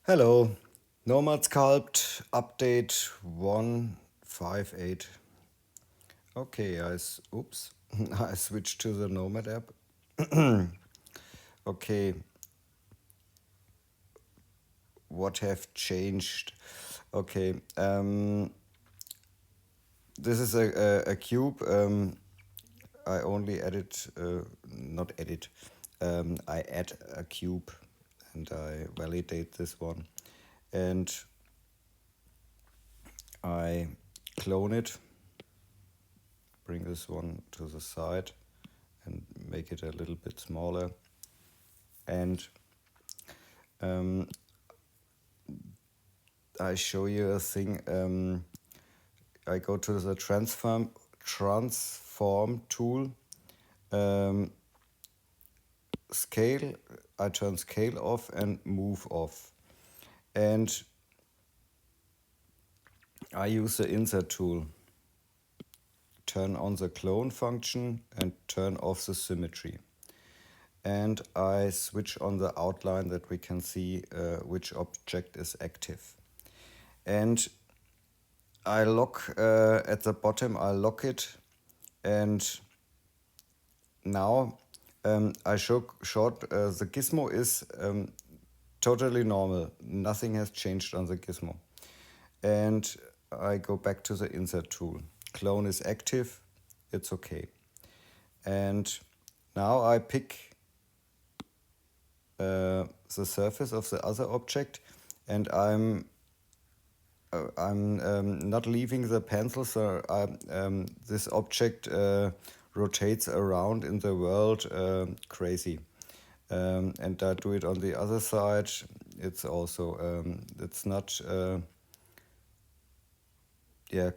Hello, Nomad Sculpt update 158. Okay, oops, I switched to the Nomad app. Okay, what have changed? Okay, this is a cube. I only edit, not edit. I add a cube and I validate this one, and I clone it. Bring this one to the side and make it a little bit smaller. And I show you a thing. I go to the transform tool, scale. I turn scale off and move off, and I use the insert tool. Turn on the clone function and turn off the symmetry. And I switch on the outline that we can see which object is active. And I lock at the bottom, I lock it, and now I short the gizmo is totally normal. Nothing has changed on the gizmo. And I go back to the insert tool. Clone is active, it's okay. And now I pick the surface of the other object, and I'm not leaving the pencil, so this object rotates around in the world crazy. And I do it on the other side. It's also it's not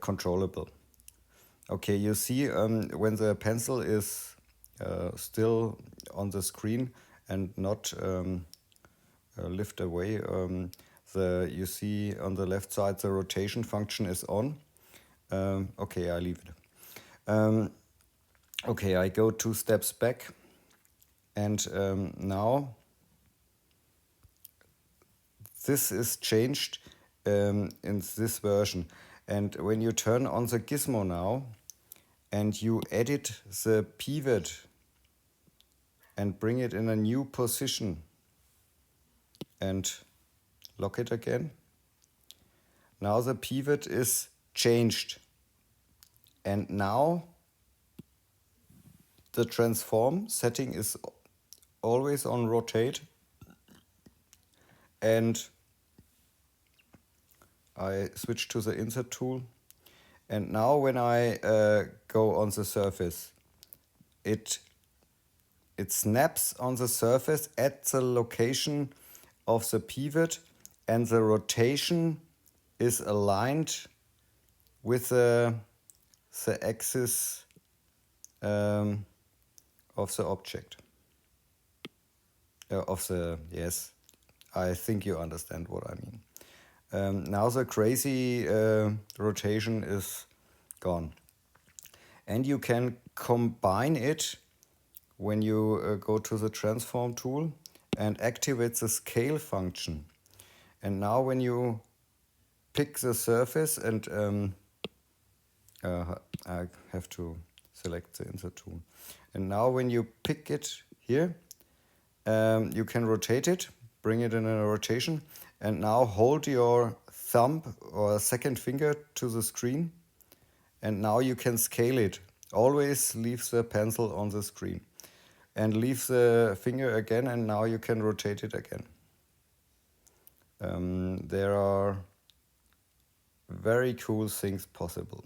controllable. Okay, you see when the pencil is still on the screen and not lift away, you see on the left side the rotation function is on. Okay, I leave it. Okay, I go 2 steps back, and now this is changed in this version. And when you turn on the gizmo now and you edit the pivot and bring it in a new position and lock it again, now the pivot is changed. And now the transform setting is always on rotate, and I switch to the insert tool, and now when I go on the surface, it snaps on the surface at the location of the pivot, and the rotation is aligned with the axis of the object. Yes, I think you understand what I mean. Now the crazy rotation is gone. And you can combine it when you go to the transform tool and activate the scale function. And now when you pick the surface, and I have to select the insert tool. And now when you pick it here, you can rotate it, bring it in a rotation, and now hold your thumb or second finger to the screen, and now you can scale it. Always leave the pencil on the screen and leave the finger again, and now you can rotate it again. There are very cool things possible.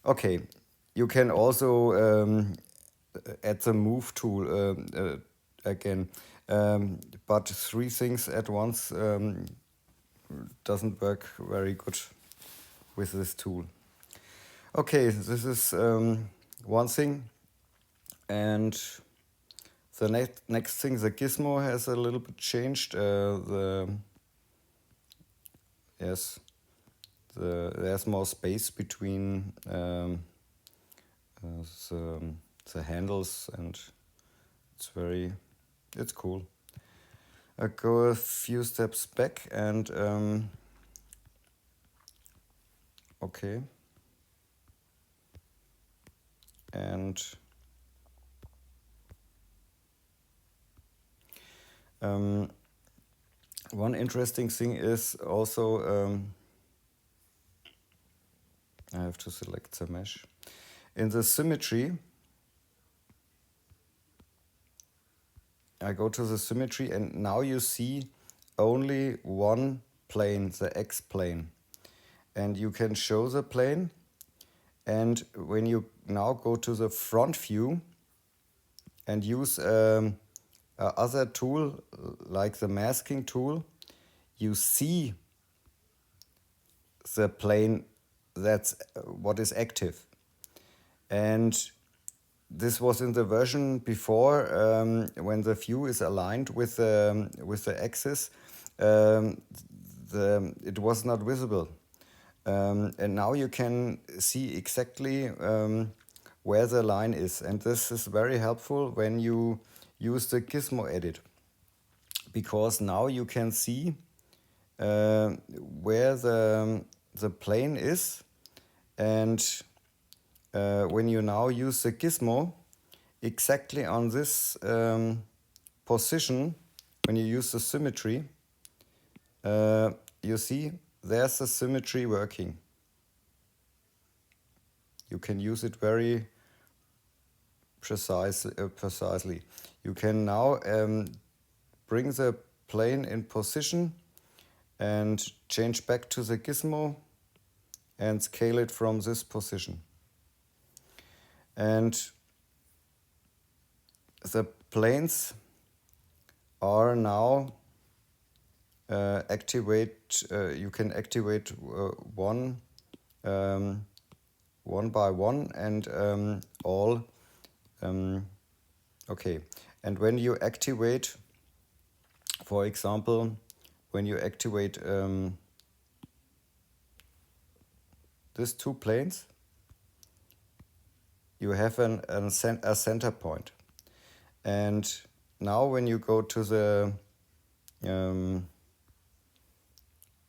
Okay, you can also add the move tool again, but 3 things at once doesn't work very good with this tool. Okay, this is one thing, and the next thing, the gizmo has a little bit changed. There's more space between the handles, and it's cool. go a few steps back and okay, and one interesting thing is also I have to select the mesh. In the symmetry, I go to the symmetry and now you see only one plane, the X plane. And you can show the plane, and when you now go to the front view and use other tool like the masking tool, you see the plane that's what is active. And this was in the version before when the view is aligned with the axis, it was not visible. And now you can see exactly where the line is. And this is very helpful when you use the gizmo edit, because now you can see where the plane is. And when you now use the gizmo, exactly on this position, when you use the symmetry, you see there's the symmetry working. You can use it very precisely. You can now bring the plane in position and change back to the gizmo and scale it from this position. And the planes are now you can activate one by one and all. Okay, and when you activate, for example, when you activate these two planes, you have a center point. And now when you go to the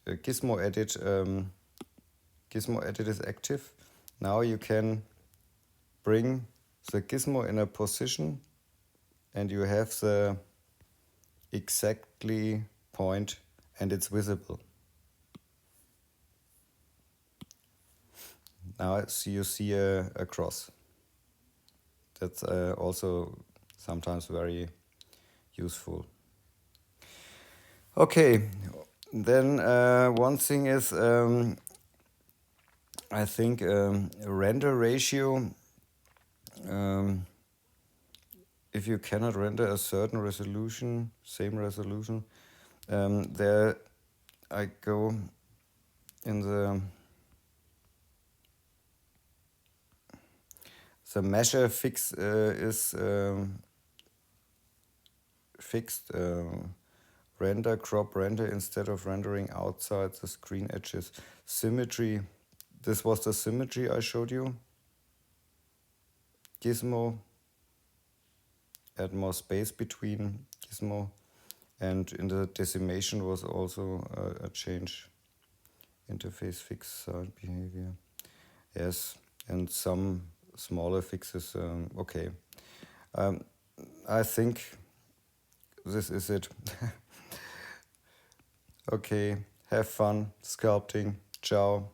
gizmo edit, gizmo edit is active. Now you can bring the gizmo in a position and you have the exactly point and it's visible. Now you see a cross. That's also sometimes very useful. Okay, then one thing is I think render ratio. If you cannot render a certain resolution, same resolution, there I go in the measure fix is fixed. Render, crop, render instead of rendering outside the screen edges. Symmetry, this was the symmetry I showed you. Gizmo, add more space between gizmo, and in the decimation was also a change. Interface fix side behavior. Yes, and some smaller fixes. Okay. I think this is it. Okay, have fun sculpting. Ciao.